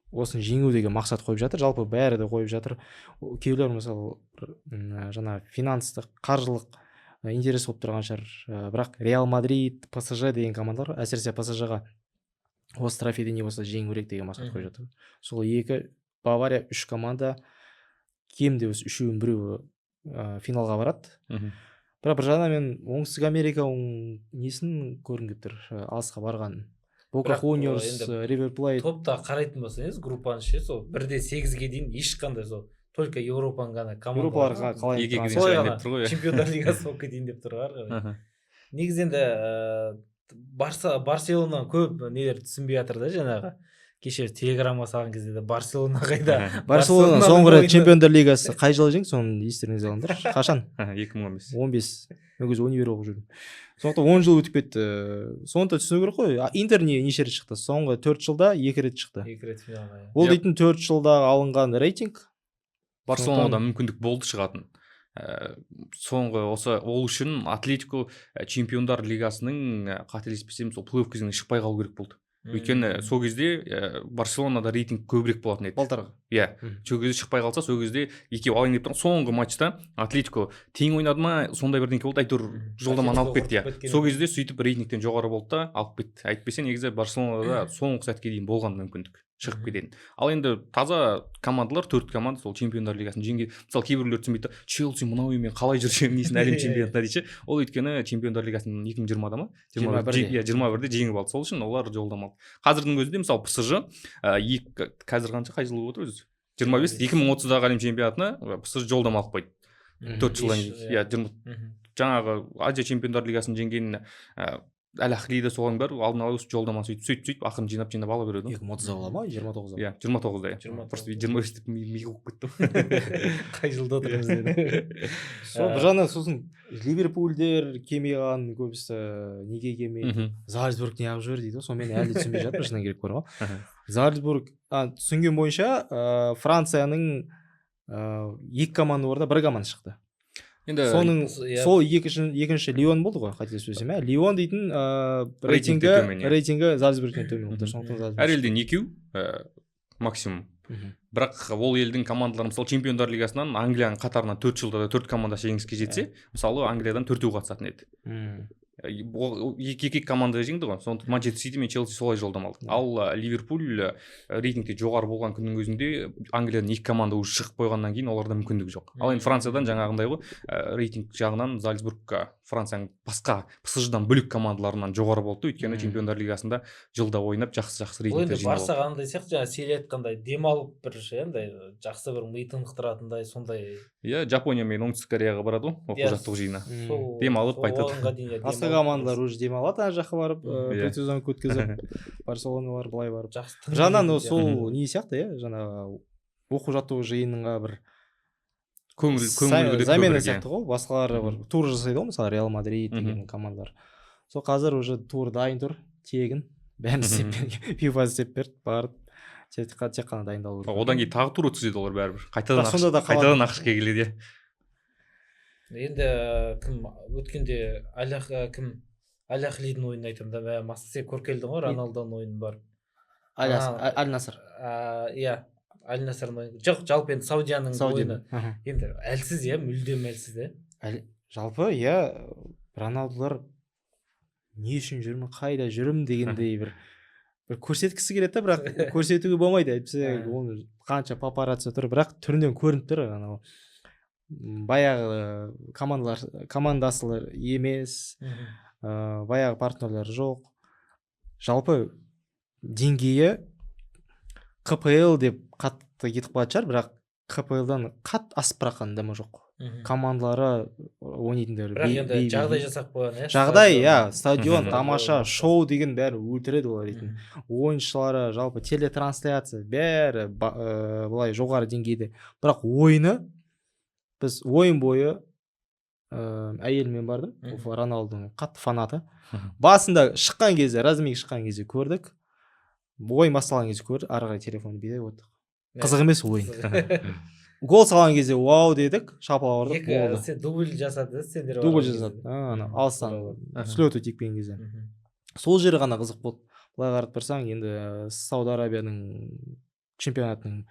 осын жеңу деген мақсат қойып жатыр. Жалпы бәрі де қойып жатыр. Кейбіреулер мысалы жаңа финанстық, қаржылық интерес болып тұрған шығар. Бірақ Реал Мадрид, ПСЖ деген командалар, әсіресе ПСЖ-ға осы трофейді не болса жеңу керек деген мақсат қойып жатыр. Сол екі Бавария 3 команда кемде осы үшеуінің біреуі финалға барады. Бірақ бір жағынан мен оңтүстік Американың несін көргім келіп тұр, алысқа барған. Бока Хуниорс, Ривер Плейт. Топта қарайтын болсаңыз, группаны ше, сол 1-8-ге дейін ешқандай сол только Еуропаның ғана командаларға чемпиондар лигасы болып кетейін деп тұрғар. Негізі енді Барселона көп нелер түсінбей жатыр да, жаңағы. Кеше телеграмма салған кезде де Барселона қайда? Барселона соңғы рет чемпиондар лигасы қай жылы жеңді, соны естеріңізге алыңдар. Қашан? 2015. 15. Мен өзі универ оқып жүрдім. Сондықтан 10 жыл өтіп кетті. Соны түсіну керек қой. Интер неше рет шықты? Соңғы 4 жылда 2 рет шықты. 2 рет финалға. Ол дейтін 4 жылда алынған рейтинг. Барселонада мүмкіндік болды шығатын. Соңғы ол үшін Атлетико чемпиондар лигасының қателеспесем сол плей-офф кезеңіне шықпай қалу керек болды. Өйткені сол кезде Барселонада рейтинг көбірек болатын еді. Былтырғы. Иә. Сол кезде шықпай қалса, сол кезде екеуі алайын деп тұрған. Соңғы матчта Атлетико тең ойнады ма, сондай бірдеңке болды, әйтеуір жолдаманы алып кетті. Сол кезде сөйтіп рейтингтен жоғары болды да, алып кетті. Әйтпесе негізі Барселонада соңғы сәтке дейін болған мүмкіндік шығып кететін. Ал енді таза командалар, 4 команда сол чемпиондар лигасын жеңген. Мысалы кейбіреулер түсінбейді, Челси мынау емен қалай жүр несін әлем чемпионатына дейші. Ол өйткені чемпиондар лигасын 2020-да ма? 21-де жеңіп алды. Сол үшін олар жолдама алды. Қазірдің өзінде мысалы ПСЖ қазір қанша қай жыл отыр өзі? 25 2030-дағы әлем чемпионатына ПСЖ жолдама алып қойды. 4 жылдан кейін. Жаңағы Азия чемпиондар лигасын жеңген Әл-Ахлиде соған бар, алдын ала жолдама сөйтіп ақырын жинап ала береді. 2030-да бола ма? 29-да? Иә, 29-да. Просто 25 деп ми қуып кеттім. Қай жылда отырмыз деді. Сол бір жағынан сосын Ливерпульдер келмеген, көбісі неге келмейді? Зальцбург неғып жүр дейді. Сонымен әлі түсінбей жатыр, шынын керек көріп ғой. Зальцбург түсінген бойынша Францияның 2 команда бар да 1 команда шықты. Соның сол екінші Лион болды ғой, қателеспесем. Лион дейтін рейтингі Зальцбургтен төмен болды. Әр елден 2 максимум. Бірақ ол елдің командалары мысалы чемпиондар лигасынан Англияның қатарынан 4 жылда да 4 команда жеңіске жетсе, мысалы Англиядан 4-еу қатысатын еді. Екі команда жеңді ғой. Сондықтан Манчестер Сити мен Челси солай жолдама алды. Ал Ливерпуль рейтингте жоғары болған күннің өзінде Англиядан 2 команда уже шығып қойғаннан кейін оларда мүмкіндік жоқ. Ал енді Франциядан жаңағындай ғой, рейтинг жағынан Зальцбург Францияның басқа ПСЖ-дан бөлек командаларынан жоғары болды, өйткені чемпиондар лигасында жылда ойнап жақсы Ол рейтингтер енді жинап барса алды. қандай сияқты жаңа сен айтқандай демалып бір андай жақсы бір ми тынықтыратындай сондай. Иә, Жапония мен Оңтүстік Кореяға барады ғой, оқу-жаттығу жиынына. Демалып қайтады. Оғанға дейін басқа командалар уже демалады ана жаққа барып Иә. предсезонка өткізіп Барселоналар былай барып. жақсы бір жағынан сол не сияқты иә жаңағы оқу жаттығу жиынға бір көңіл замена сияқты ғой, басқалары бір тур жасайды ғой, мысалы Реал Мадрид деген командалар. Сол қазір уже тур дайын тұр, тегін бәрін істеп берді, FIFA істеп берді, барып тек қана дайындалу керек. Одан кейін тағы тур өткізеді олар бәрібір. сонда да Қайтадан ақшқа келеді. енді кім өткенде Аль-Ахлидің ойынын айтамын да, сен көріп келдің ғой Роналдоның ойынын барып. Аль-Наср. Иә, Аль-Насрдың ойыны. Жоқ, жалпы енді Саудияның ойыны. Енді әлсіз иә, мүлдем әлсіз де. Жалпы иә, Роналдолар не үшін жүрмін, қайда жүрмін дегендей бір көрсеткісі келеді да, бірақ көрсетуге болмайды. Әйтпесе оны қанша папарацци тұр, бірақ түрінен көрініп тұр, анау баяғы командасылар емес, баяғы партнерлер жоқ. Жалпы деңгейі КПЛ деп қатты кетіп қалатын шығар, бірақ КПЛ-дан қатты асып бара жатқан дәмі жоқ. Командалары ойнайтындар. Бірақ енді жағдай жасап қойған иә. Жағдай иә, стадион тамаша, шоу деген бәрі өлтіреді олар дейтін. Ойыншылары, жалпы телетрансляция бәрі былай жоғары деңгейде. Бірақ ойыны біз ойын бойы әйелмен бардым, Роналдоның қатты фанаты. Басында шыққан кезде, разминге шыққан кезде көрдік. Ойын басталған кезде көрдік, ары қарай телефонды бидай отырдық. Қызық емес ойын. Гол салған кезде вау дедік, шапалақ ұрдық, болды. Сен дубль жасады, сендер. Дубль жасады. Алыстан слет өтекпеген кезде. Сол жері ғана қызық болды. Былай қарап тұрсаң, енді Сауд Арабияның чемпионатының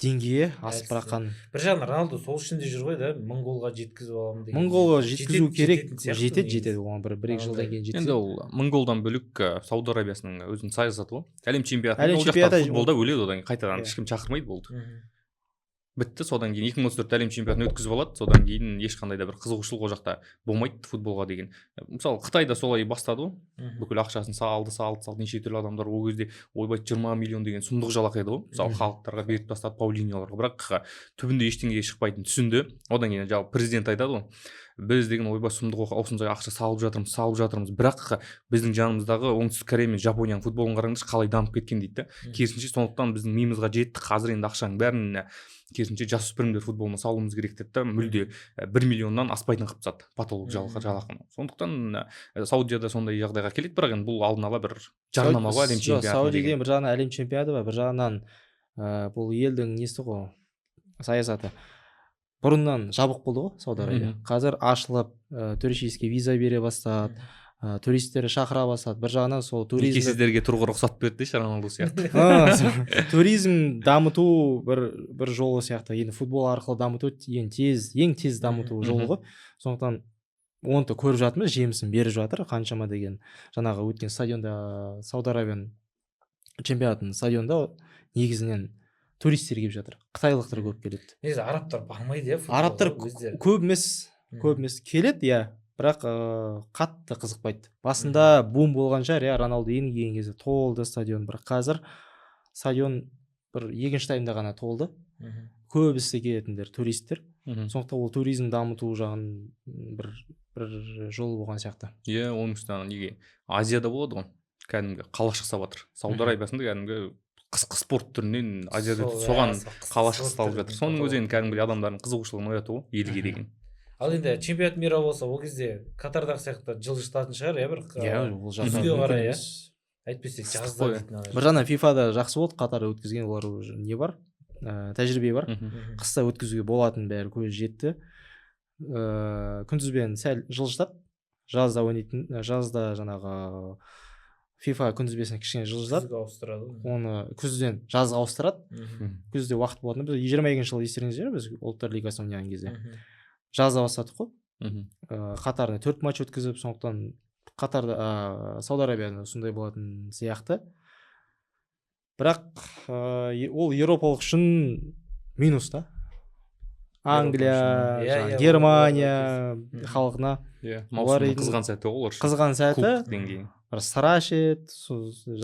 деңгейі асып бара жатқан. Бір жағынан Роналду сол үшін де жүр ғой да, 1000 голға жеткізіп аламын деген. 1000 голға жеткізу керек, жетеді оған бір-екі жылдан кейін жетеді. Енді ол 1000 голдан бөлек Сауд Арабиясының өзінің саясаты ғой. Әлем чемпионаты ол жақта футболда өледі, одан кейін қайтадан ешкім шақырмайды болды. Бітті, содан кейін 2034 әлем чемпионатын өткізіп алады, содан кейін ешқандай да бір қызығушылық ол жақта болмайды футболға деген. Мысалы Қытайда солай бастады ғой, бүкіл ақшасын салды, неше түрлі адамдар ол кезде ойбай 20 миллион деген сұмдық жалақы еді ғой, мысалы халықтарға беріп тастады, Паулиньоларға, бірақ түбінде ештеңеге шықпайтынын түсінді. Одан кейін жалпы президент айтады ғой, біз деген ойбай сұмдық осындай ақша салып жатырмыз, бірақ біздің жанымыздағы Оңтүстік Корея мен Жапонияның футболын қараңызшы қалай дамып кеткен дейді. Керісінше сондықтан біздің миымызға жетті, қазір енді ақшаның бәрін керісінше жасөспірімдер футболына салуымыз керек деді да, мүлде 1 миллионнан аспайтын қылып тастады потолок жалақыны. Сондықтан Саудияда сондай жағдайға келеді, бірақ енді бұл алдын ала бір жарнама ғой әлем чемпионаты. Саудияда бір жағынан әлем чемпионаты бар, бір жағынан бұл елдің несі ғой, саясаты. Бұрыннан жабық болды ғой Сауд Арабия. Қазір ашылып, туристический виза бере бастады. Туристтері шақыра бастады. Бір жағынан сол туризм некесіздерге тұруға рұқсат берді Роналду сияқты. Туризм дамыту бір жолы сияқты. Енді футбол арқылы дамыту ең тез дамыту жолы ғой. Сондықтан оны көріп жатырмыз, жемісін беріп жатыр. Қаншама деген жаңағы өткен стадионда, Сауд Арабияның чемпионатының стадионда негізінен туристер келіп жатыр. Қытайлықтар көп келеді. Негізі арабтар бармайды иә. Арабтар көп емес келеді иә. Бірақ қатты қызықпайды. Басында бум болған шығар, иә, Роналду енген кезде толды стадион, бірақ қазір стадион бір екінші таймда ғана толды. Көбісі келетіндер туристер. Сондықтан ол туризм дамыту жағын бір жол болған сияқты. Иә, оның үстіне неге Азияда болады ғой, кәдімгі қалашық жасап жатыр. Сауд Арабиясында кәдімгі қысқы спорт түрінен Азияда соған қалашық салып жатыр. Соның өзі енді кәдімгі адамдардың қызығушылығын ояту ғой, елге деген. Ал енді чемпионат мира болса, ол кезде Катардағы сияқты жылжытатын шығар, иә, бір күзге қарай, иә. Әйтпесе жазда дейтін. Бір жағынан FIFA-да жақсы болды, Катар өткізген, олар не бар, тәжірибе бар. Қыста өткізуге болатын бәрі көз жетті. Күндізбен сәл жылжытады, жазда ойнайтын, жазда жаңағы FIFA күнтізбесін кішкене жылжытады. Оны күзден жазға ауыстырады. Күзде уақыт болатын. Біз 22 жылы естеріңізде біз Ұлттар Лигасы ойнаған кезде жаза бастадық қой. Қатарда 4 матч өткізіп, сондықтан Қатарда Сауд Арабияда сондай болатын сияқты. Бірақ ол еуропалық үшін минус та. Англия Иә, жаңағы иә, Германия Мгм. халқына Иә, Олар маусымның дейтін- қызған сәті ғой олар үшін. қызған сәті Клубтық деңгейі. бір сыра ішеді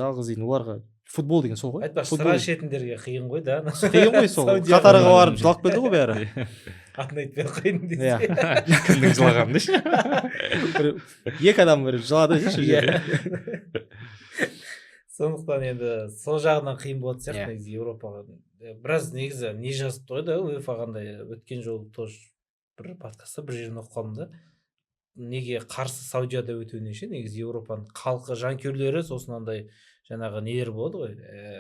жалғыз дейтін оларға футбол деген сол ғой. айтпақшы Футбол сыра ішетіндерге қиын ғой да қиын ғой сол Саудияға қатарға барып барып жылап келді ғой бәрі. атын айтпай ақ қояйын десе Иә. Кімнің жылағанын деші. Екі адам бір жылады деші Иә. жерде. сондықтан енді сол жағынан қиын болатын Иә. сияқты негізі Еуропаға біраз негізі не жазыпты ғой да УЕФА қандай өткен жолы тоже бір подкастта бір жерден оқып қалдым да неге қарсы Саудияда өтуіне ше негізі Еуропаның халқы жанкүйерлері сосын андай жаңағы нелер болады ғой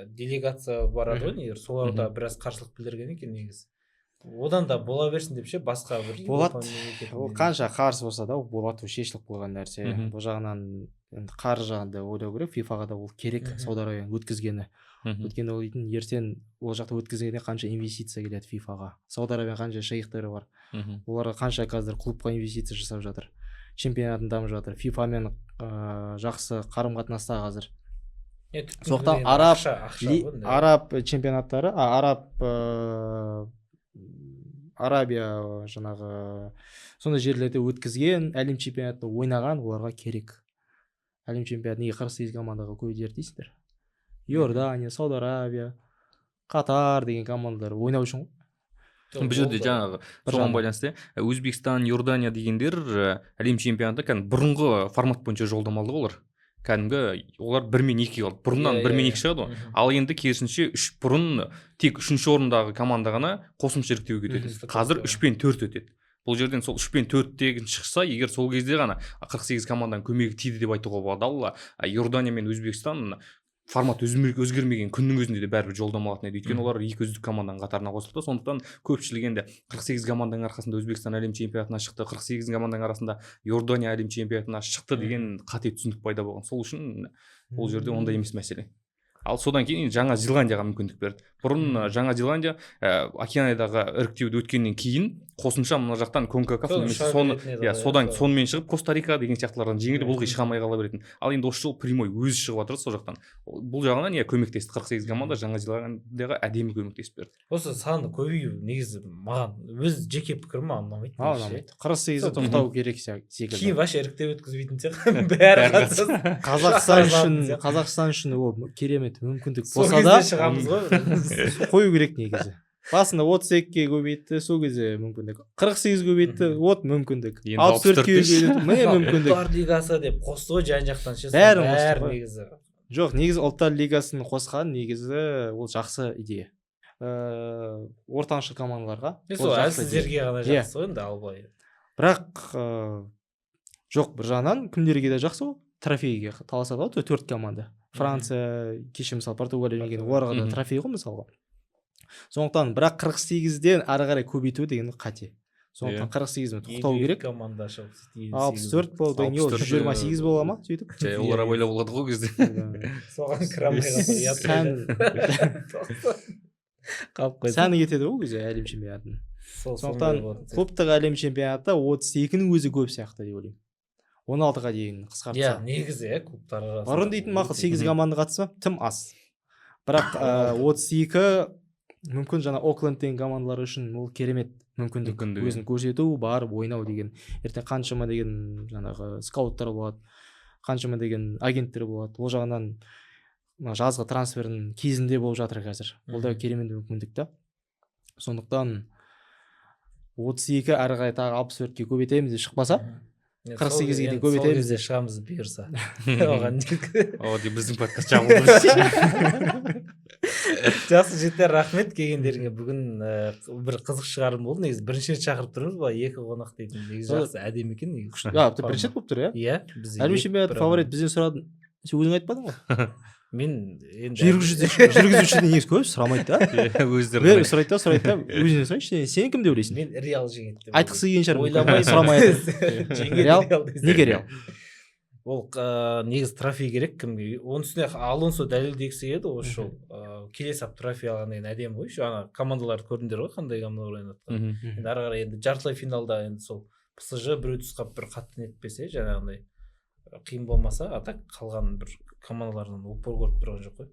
делегация барады ғой негізі соларда біраз қарсылық білдірген екен негізі одан да бола берсін деп ше басқа бір Болады. Еуропа мемлекетінде. Ол қанша қарсы болса да ол болады, ол шешіліп қойған нәрсе. Мгм. Бұл жағынан енді қаржы жағында ойлау керек, фифаға да ол керек, Мгм. Сауд Арабияның өткізгені. Өйткені ол дейтін ертең ол жақта өткізгенде қанша инвестиция келеді фифаға. Сауд Арабияның қанша шейхтері бар. Оларға қанша қазір клубқа инвестиция жасап жатыр. Чемпионатын дамып жатыр. фифамен жақсы қарым қатынаста қазір. Сондықтан араб чемпионаттары, Арабия жаңағы сондай жерлерде өткізген, әлем чемпионатында ойнаған, оларға керек. Әлем чемпионаты неге 48 командаға көбейтер дейсіздер? Иордания, Сауд Арабия, Катар деген командалар ойнау үшін ғой. Бұл жерде жаңағы соған байланысты Өзбекстан, Иордания дегендер әлем чемпионаты кәдімгі бұрынғы формат бойынша жолдама алды ғой олар. Кәдімгі олар 1-2 қалды. Бұрыннан 1-2 шығады ғой. Ал енді керісінше бұрын тек 3-ші орындағы команда ғана қосымша іріктеуге өтеді. Қазір 3-4 өтеді. Бұл жерден сол 3-4-тегі шықса, егер сол кезде ғана 48 команданың көмегі тиді деп айтуға болады. Ал Иордания мен Өзбекстан формат өзгермеген күннің өзінде де бәрібір жолдама алатын еді. Өйткені олар екі үздік команданың қатарына қосылды. Сондықтан көпшілік енді 48 команданың арқасында Өзбекстан әлем чемпионатына шықты, 48 команданың арасында Иордания әлем чемпионатына шықты деген қате түсінік пайда болған. Сол үшін ол жерде ондай емес мәселе. Ал содан кейін Жаңа Зеландияға мүмкіндік берді. Бұрын Жаңа Зеландия Океаниядағы іріктеуді өткеннен кейін қосымша мына жақтан конкакаф немесе содан сонымен шығып Коста-Рика деген сияқтылардан жеңіліп ылғи шыға алмай қала беретін. Ал енді осы жол прямой өзі шығып жатыр сол жақтан. Бұл жағынан көмектесті. 48 команда Жаңа Зеландияға әдемі көмектесіп берді. Осы саны көбею негізі маған өз жеке пікірім маған ұнамайды. 48-де тоқтау керек секілді. Кейін вообще іріктеу өткізбейтін сияқты бәрі қатыссын. Қазақстан үшін ол керемет мүмкіндік болса да шығамыз ғой. қою керек негізі. Басында 32-ге көбейтті, сол кезде мүмкіндік. 48 көбейтті, от мүмкіндік. 64-ге көбейтті, міне мүмкіндік. Ұлттар лигасы деп қосты ғой жан-жақтан ше. Бәрі негізі. Жоқ, негізі Ұлттар лигасын қосқан негізі ол жақсы идея. Ортаңшы командаларға. Сол әлсіздерге ғана жақсы ғой енді ал былай. Бірақ жоқ, бір жағынан кімдерге де жақсы ғой. Трофейге таласады ғой 4 команда. Франция, кеше мысалы Португалия деген оларға да трофей ғой мысалға. Сондықтан бірақ 48-ден ары қарай көбейту деген қате. Сондықтан 48-мен тоқтау керек. Команда шығып 64 болды, 128 бола ма сөйтіп? Олар ойлап алады ғой кезде. Соған кірамай қалып сәні кетеді ғой кезде әлем чемпионатын. Сондықтан клубтық әлем чемпионаты 32-нің өзі көп сияқты деп ойлаймын. 16-ға дейін қысқартса. Негізі клубтар арасында. Бұрын дейтін мақұл 8 команда қатысса тым аз. Бірақ 32 мүмкін жаңа Окленд деген командалар үшін ол керемет мүмкіндік. Өзін көрсету, барып ойнау деген. Ертең қаншама деген жаңағы скауттар болады, қаншама деген агенттер болады. Ол жағынан жазғы трансфердің кезінде болып жатыр қазір. Ол да керемет мүмкіндік та. Сондықтан 32 ары қарай тағы 64-ге көбейтеміз деп шықпаса, 48-ге дейін көбейтеміз де шығамыз бұйырса. Оған біздің подкаст жабылды. Жақсы жігіттер, рахмет келгендеріңе. Бүгін бір қызық шығарым болды. Негізі бірінші рет шақырып тұрмыз ба, 2 қонақ дейтін. Негізі жақсы әдемі екен негізі. Бірінші рет болып тұр, иә? Иә. Әлем чемпионаты фаворит бізден сұрадың. Сен өзің айтпадың ғой? Мен енді жүргізушіден негізі көп сұрамайды да. Өздері сұрайды да, өзінен сұрайыншы. Сен кім деп ойлайсың? Мен Реал жеңеді деп. Айтқысы келген шығар. Ойламай сұрамайды. Реал? Неге Реал? Ол негізі трофей керек кімге. Оның үстіне Алонсо дәлелдегісі келеді осы жол. Келесі трофей алған деген әдемі ғой. Ана командаларды көрдіңдер ғой, қандай командалар ойнатқан. Енді ары қарай енді жартылай финалда енді сол ПСЖ біреу тұсқап бір қатты нетпесе, жаңағындай қиын болмаса, а так қалған бір командалардан упор көріп тұрған жоқ қой.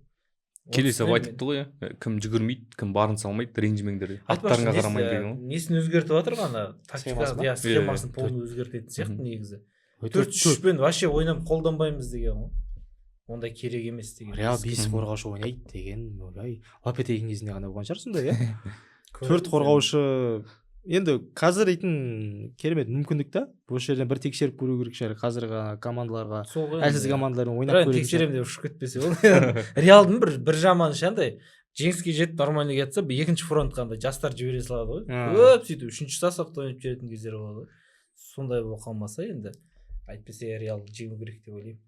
келесі айтыпты ғой кім жүгірмейді кім барын салмайды ренжімеңдер аттарыңа қарамайды деген ғой. несін өзгертіп жатыр ғана Схемасын ба? тактика схемасын полный өзгертетін сияқты негізі 4-3-пен вообще ойнап қолданбаймыз деген ғой, ондай керек емес деген. Реал 5 қорғаушы ойнайды деген ой Лопетегин кезінде ғана болған шығар сондай иә. 4 қорғаушы енді қазір дейтін керемет мүмкіндік та. Бұл жерден бір тексеріп көру керек шығар қазіргі командаларға, әлсіз командалардың ойнап көру керек. Тексеремін деп ұшып кетпесе ол. Реалдың бір жаманы шандай жеңіске жетіп нормально кетсе екінші фронтқа андай жастар жібере салады ғой. Көп сөйтіп үшінші сасақта ойнап жүретін кездер болады ғой. Сондай болып қалмаса енді әйтпесе Реал жеңу керек деп ойлаймын.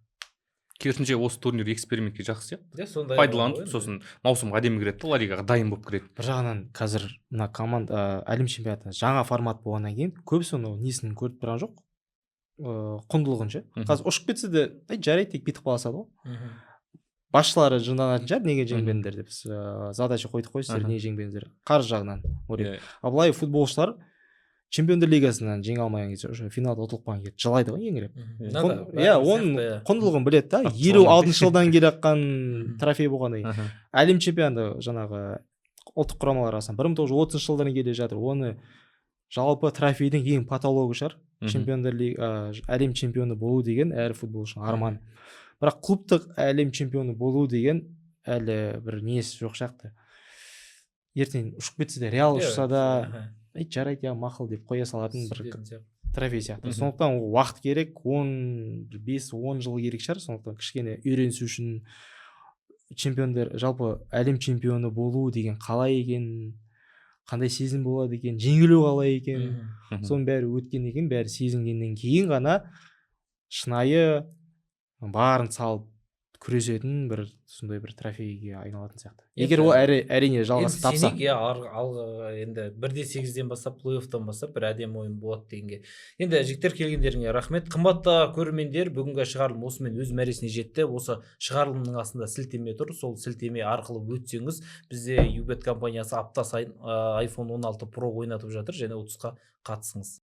Керісінше осы турнир экспериментке жақсы сияқты. Иә, Пайдаланып, сосын маусымға әдемі кіреді, Ла Лигаға дайын болып кіреді. Бір жағынан қазір мына команда әлем чемпионаты жаңа формат болғаннан кейін көбісі оны несін көріп тұрған жоқ. Құндылығын ше. Қазір ұшып кетсе де жарайды тек бүйтіп қала салады ғой. Басшылары жынданатын шығар неге жеңбедіңдер деп. Задача қойдық қой сіздер неге жеңбедіңдер. Қаржы жағынан. Ал былай футболшылар Чемпиондар лигасынан жеңе алмаған кезде уже финалда ұтылып қалған кезде жылайды ғой еңіреп. Иә, оның құндылығын біледі да. 56 жылдан келе жатқан трофей болғаннан кейін. Әлем чемпионы жаңағы ұлттық құрамалар арасынан 1930 жылдан келе жатыр. Оны жалпы трофейдің ең патологы шығар. Чемпиондар әлем чемпионы болу деген әр футболшының арманы. Бірақ клубтық әлем чемпионы болу деген әлі бір несі жоқ сияқты. Ертең ұшып кетсе де Реал ұшса да жарайды я мақұл деп қоя салатын бір трофей сияқты. Сондықтан уақыт керек, 5-10 жыл керек шығар. Сондықтан кішкене үйренісу үшін чемпиондар жалпы әлем чемпионы болу деген қалай екен, қандай сезім болады екен, жеңілу қалай екен, соның бәрі өткеннен кейін, бәрі сезінгеннен кейін ғана шынайы барын салып күресетін бір сондай бір трофейге айналатын сияқты. Егер ол әрине жалғасын тапса. Алғы енді 1-8-ден бастап, плей-оффтан бастап бір әдемі ойын болады дегенге. Енді жігіттер келгендеріңе рахмет. Қымбатты көрермендер, бүгінгі шығарылым осымен өз мәресіне жетті. Осы шығарылымның астында сілтеме тұр. Сол сілтеме арқылы өтсеңіз, бізде Юбет компаниясы апта сайын iPhone 16 Pro ойнатып жатыр және 30-қа қатысыңыз.